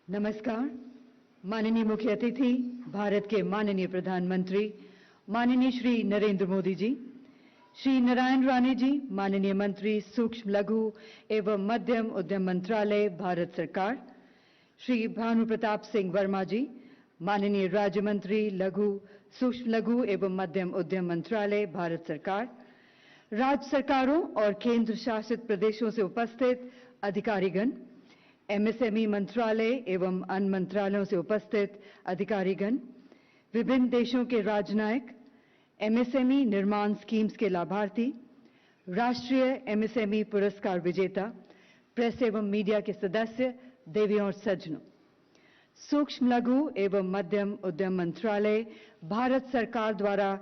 नमस्कार। माननीय मुख्य अतिथि, भारत के माननीय प्रधानमंत्री माननीय श्री नरेंद्र मोदी जी, श्री नारायण राणे जी, माननीय मंत्री सूक्ष्म लघु एवं मध्यम उद्यम मंत्रालय, भारत सरकार, श्री भानु प्रताप सिंह वर्मा जी, माननीय राज्य मंत्री लघु सूक्ष्म लघु एवं मध्यम उद्यम मंत्रालय, भारत सरकार, राज्य सरकारों और केंद्र शासित प्रदेशों से उपस्थित अधिकारीगण, एमएसएमई मंत्रालय एवं अन्य मंत्रालयों से उपस्थित अधिकारीगण, विभिन्न देशों के राजनयिक, एमएसएमई निर्माण स्कीम्स के लाभार्थी, राष्ट्रीय एमएसएमई पुरस्कार विजेता, प्रेस एवं मीडिया के सदस्य, देवियों और सज्जनों, सूक्ष्म लघु एवं मध्यम उद्यम मंत्रालय, भारत सरकार द्वारा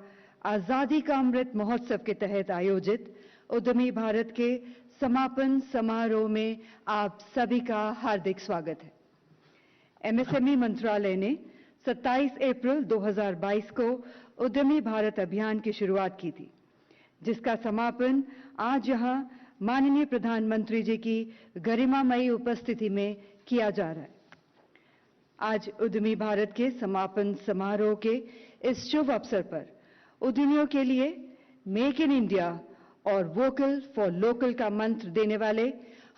आजादी का अमृत महोत्सव के तहत आयोजित उद्यमी भारत के समापन समारोह में आप सभी का हार्दिक स्वागत है। एमएसएमई मंत्रालय ने 27 अप्रैल 2022 को उद्यमी भारत अभियान की शुरुआत की थी, जिसका समापन आज यहां माननीय प्रधानमंत्री जी की गरिमामयी उपस्थिति में किया जा रहा है। आज उद्यमी भारत के समापन समारोह के इस शुभ अवसर पर उद्यमियों के लिए मेक इन इंडिया और वोकल फॉर लोकल का मंत्र देने वाले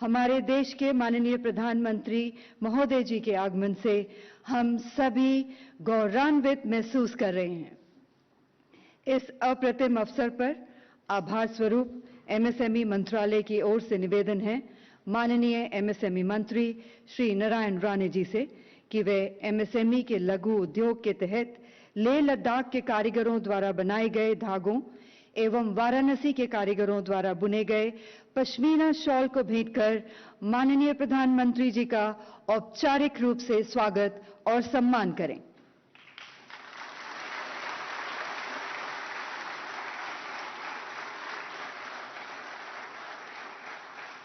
हमारे देश के माननीय प्रधानमंत्री महोदय जी के आगमन से हम सभी गौरवान्वित महसूस कर रहे हैं। इस अप्रतिम अवसर पर आभार स्वरूप एमएसएमई मंत्रालय की ओर से निवेदन है माननीय एमएसएमई मंत्री श्री नारायण राणे जी से कि वे एमएसएमई के लघु उद्योग के तहत लेह लद्दाख के कारीगरों द्वारा बनाए गए धागों एवं वाराणसी के कारीगरों द्वारा बुने गए पश्मीना शॉल को भेंट कर माननीय प्रधानमंत्री जी का औपचारिक रूप से स्वागत और सम्मान करें।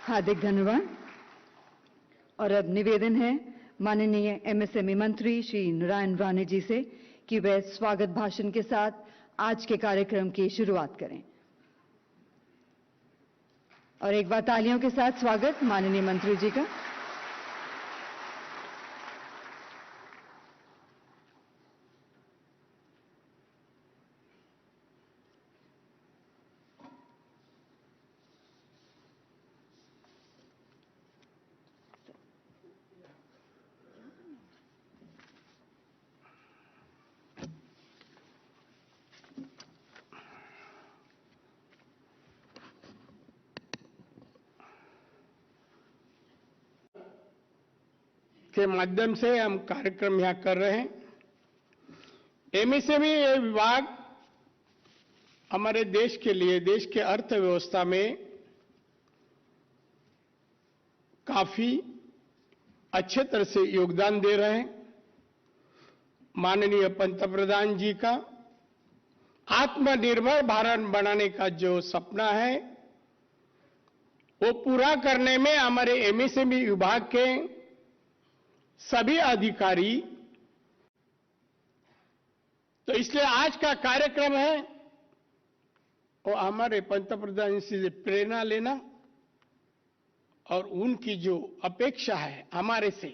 हार्दिक धन्यवाद। और अब निवेदन है माननीय एमएसएमई मंत्री श्री नारायण राणे जी से कि वे स्वागत भाषण के साथ आज के कार्यक्रम की शुरुआत करें। और एक बार तालियों के साथ स्वागत माननीय मंत्री जी का। के माध्यम से हम कार्यक्रम यहां कर रहे हैं। एमएसएमई विभाग हमारे देश के लिए, देश के अर्थव्यवस्था में काफी अच्छे तरह से योगदान दे रहे हैं। माननीय पंतप्रधान जी का आत्मनिर्भर भारत बनाने का जो सपना है वो पूरा करने में हमारे एमएसएमई विभाग के सभी अधिकारी, तो इसलिए आज का कार्यक्रम है वो हमारे पंतप्रधान से प्रेरणा लेना और उनकी जो अपेक्षा है हमारे से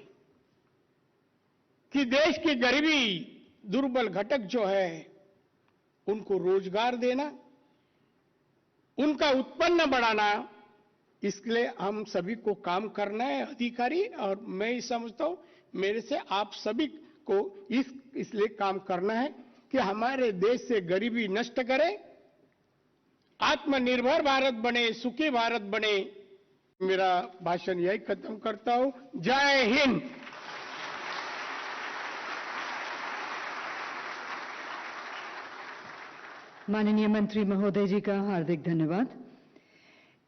कि देश की गरीबी दुर्बल घटक जो है उनको रोजगार देना, उनका उत्पन्न बढ़ाना, इसके लिए हम सभी को काम करना है अधिकारी। और मैं ये समझता हूं मेरे से आप सभी को इसलिए काम करना है कि हमारे देश से गरीबी नष्ट करें, आत्मनिर्भर भारत बने, सुखी भारत बने। मेरा भाषण यही खत्म करता हूं। जय हिंद। माननीय मंत्री महोदय जी का हार्दिक धन्यवाद।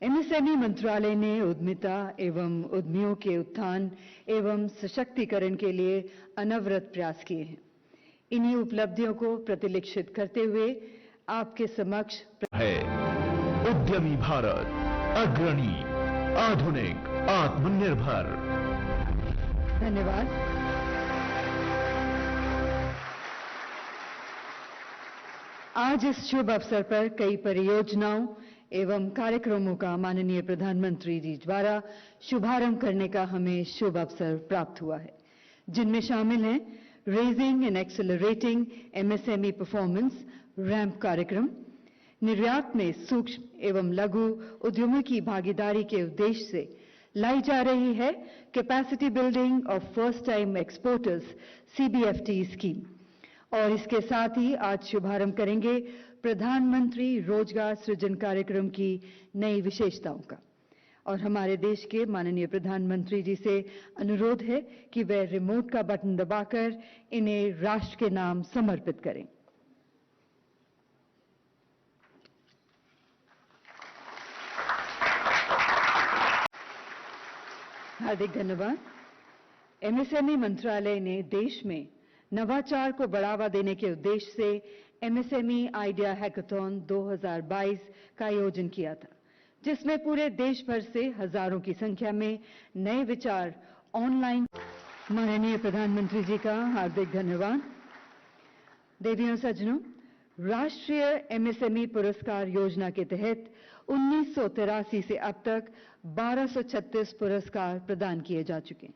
एमएसएमई मंत्रालय ने उद्यमिता एवं उद्यमियों के उत्थान एवं सशक्तिकरण के लिए अनवरत प्रयास किए हैं। इन्हीं उपलब्धियों को प्रतिलिखित करते हुए आपके समक्ष है उद्यमी भारत, अग्रणी, आधुनिक, आत्मनिर्भर। धन्यवाद। आज इस शुभ अवसर पर कई परियोजनाओं एवं कार्यक्रमों का माननीय प्रधानमंत्री जी द्वारा शुभारंभ करने का हमें शुभ अवसर प्राप्त हुआ है, जिनमें शामिल हैं raising and accelerating MSME performance ramp कार्यक्रम, निर्यात में सूक्ष्म एवं लघु उद्यमों की भागीदारी के उद्देश्य से लाई जा रही है capacity building of first time exporters CBFT scheme, और इसके साथ ही आज शुभारंभ करेंगे प्रधानमंत्री रोजगार सृजन कार्यक्रम की नई विशेषताओं का। और हमारे देश के माननीय प्रधानमंत्री जी से अनुरोध है कि वे रिमोट का बटन दबाकर इन्हें राष्ट्र के नाम समर्पित करें। हार्दिक धन्यवाद। एमएसएमई मंत्रालय ने देश में नवाचार को बढ़ावा देने के उद्देश्य से एमएसएमई आइडिया हैकाथॉन 2022 का आयोजन किया था, जिसमें पूरे देश भर से हजारों की संख्या में नए विचार ऑनलाइन। माननीय प्रधानमंत्री जी का हार्दिक धन्यवाद। देवियों सज्जनों, राष्ट्रीय एमएसएमई पुरस्कार योजना के तहत 1983 से अब तक 1236 पुरस्कार प्रदान किए जा चुके हैं।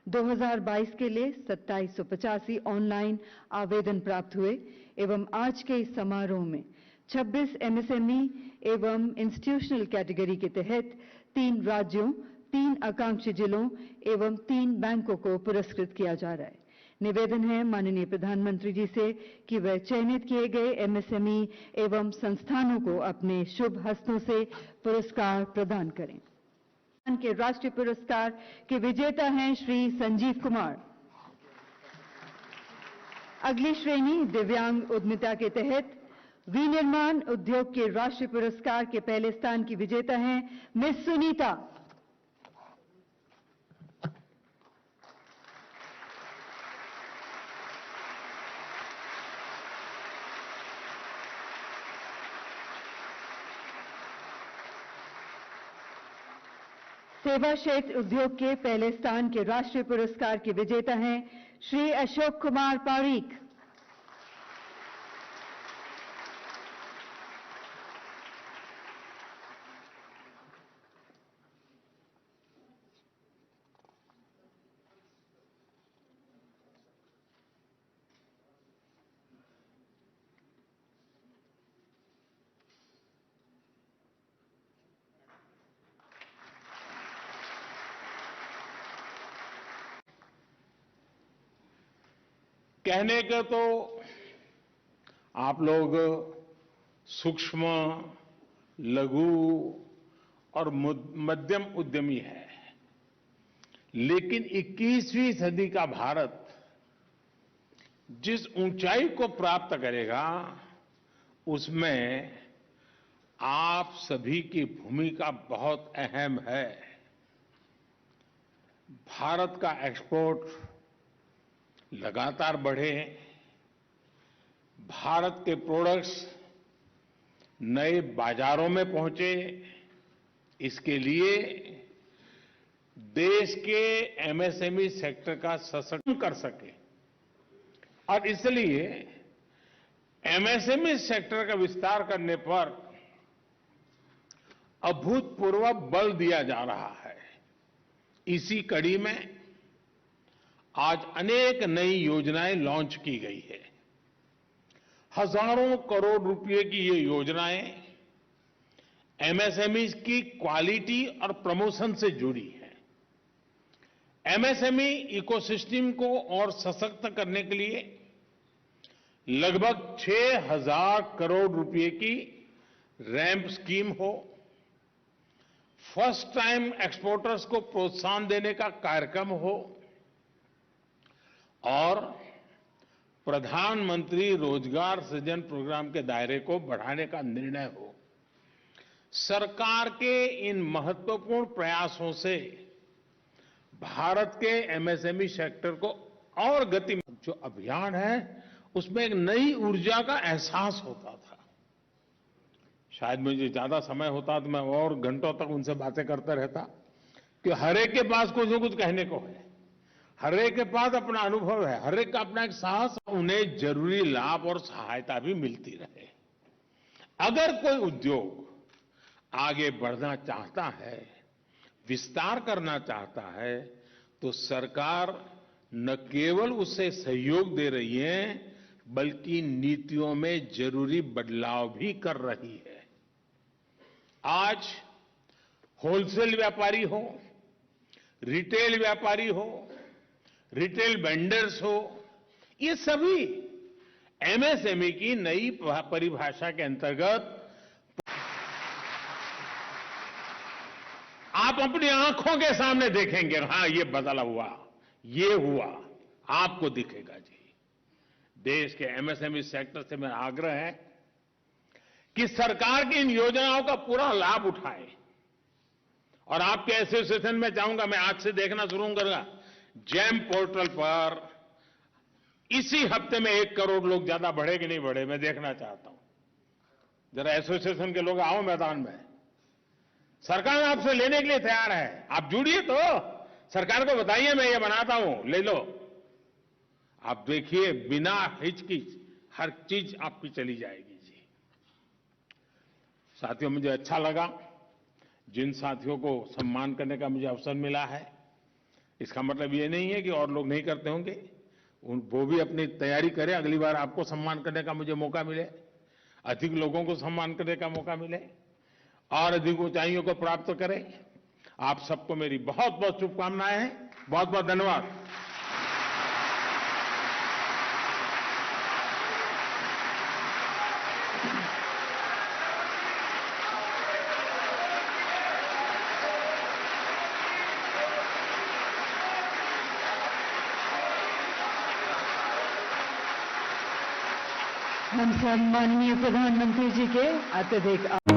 2022 के लिए 2785 ऑनलाइन आवेदन प्राप्त हुए एवं आज के इस समारोह में 26 एमएसएमई एवं इंस्टीट्यूशनल कैटेगरी के तहत 3 राज्यों, 3 आकांक्षी जिलों एवं 3 बैंकों को पुरस्कृत किया जा रहा है। निवेदन है माननीय प्रधानमंत्री जी से कि वह चयनित किए गए एमएसएमई एवं संस्थानों को अपने शुभ हस्तों से पुरस्कार प्रदान करें। के राष्ट्रीय पुरस्कार के विजेता हैं श्री संजीव कुमार। अगली श्रेणी दिव्यांग उद्यमिता के तहत विनिर्माण उद्योग के राष्ट्रीय पुरस्कार के पहले स्थान की विजेता हैं मिस सुनीता। सेवा क्षेत्र उद्योग के पहले स्थान के राष्ट्रीय पुरस्कार के विजेता हैं श्री अशोक कुमार पारीक। कहने के तो आप लोग सूक्ष्म, लघु और मध्यम उद्यमी है, लेकिन 21वीं सदी का भारत जिस ऊंचाई को प्राप्त करेगा उसमें आप सभी की भूमिका बहुत अहम है। भारत का एक्सपोर्ट लगातार बढ़े, भारत के प्रोडक्ट्स नए बाजारों में पहुंचे, इसके लिए देश के एमएसएमई सेक्टर का सशक्तिकरण कर सके और इसलिए एमएसएमई सेक्टर का विस्तार करने पर अभूतपूर्व बल दिया जा रहा है। इसी कड़ी में आज अनेक नई योजनाएं लॉन्च की गई है। हजारों करोड़ रुपए की ये योजनाएं एमएसएमई की क्वालिटी और प्रमोशन से जुड़ी है। एमएसएमई इकोसिस्टम को और सशक्त करने के लिए लगभग 6,000 करोड़ रुपए की रैंप स्कीम हो, फर्स्ट टाइम एक्सपोर्टर्स को प्रोत्साहन देने का कार्यक्रम हो और प्रधानमंत्री रोजगार सृजन प्रोग्राम के दायरे को बढ़ाने का निर्णय हो। सरकार के इन महत्वपूर्ण प्रयासों से भारत के एमएसएमई सेक्टर को और गति, जो अभियान है उसमें एक नई ऊर्जा का एहसास होता था। शायद मुझे ज्यादा समय होता तो मैं और घंटों तक उनसे बातें करता रहता कि हर एक के पास कुछ न कुछ कहने को है, हर एक के पास अपना अनुभव है, हर एक का अपना एक साहस, उन्हें जरूरी लाभ और सहायता भी मिलती रहे। अगर कोई उद्योग आगे बढ़ना चाहता है, विस्तार करना चाहता है, तो सरकार न केवल उससे सहयोग दे रही है बल्कि नीतियों में जरूरी बदलाव भी कर रही है। आज होलसेल व्यापारी हो, रिटेल व्यापारी हो, रिटेल वेंडर्स हो, ये सभी एमएसएमई की नई परिभाषा के अंतर्गत आप अपनी आंखों के सामने देखेंगे, हां ये बदला हुआ, ये हुआ, आपको दिखेगा जी। देश के एमएसएमई सेक्टर से मेरा आग्रह है कि सरकार की इन योजनाओं का पूरा लाभ उठाएं। और आपके एसोसिएशन में चाहूंगा, मैं आज से देखना शुरू करूंगा, जेम पोर्टल पर इसी हफ्ते में 1 करोड़ लोग ज्यादा बढ़े कि नहीं बढ़े, मैं देखना चाहता हूं। जरा एसोसिएशन के लोग आओ मैदान में, सरकार आपसे लेने के लिए तैयार है, आप जुड़िए तो सरकार को बताइए मैं ये बनाता हूं, ले लो। आप देखिए बिना हिचकिच हर चीज आपकी चली जाएगी जी। साथियों, मुझे अच्छा लगा जिन साथियों को सम्मान करने का मुझे अवसर मिला है। इसका मतलब ये नहीं है कि और लोग नहीं करते होंगे, वो भी अपनी तैयारी करें, अगली बार आपको सम्मान करने का मुझे मौका मिले, अधिक लोगों को सम्मान करने का मौका मिले और अधिक ऊंचाइयों को प्राप्त करें। आप सबको मेरी बहुत बहुत शुभकामनाएं हैं। बहुत बहुत धन्यवाद। हम सब माननीय प्रधानमंत्री जी के अत्यधिक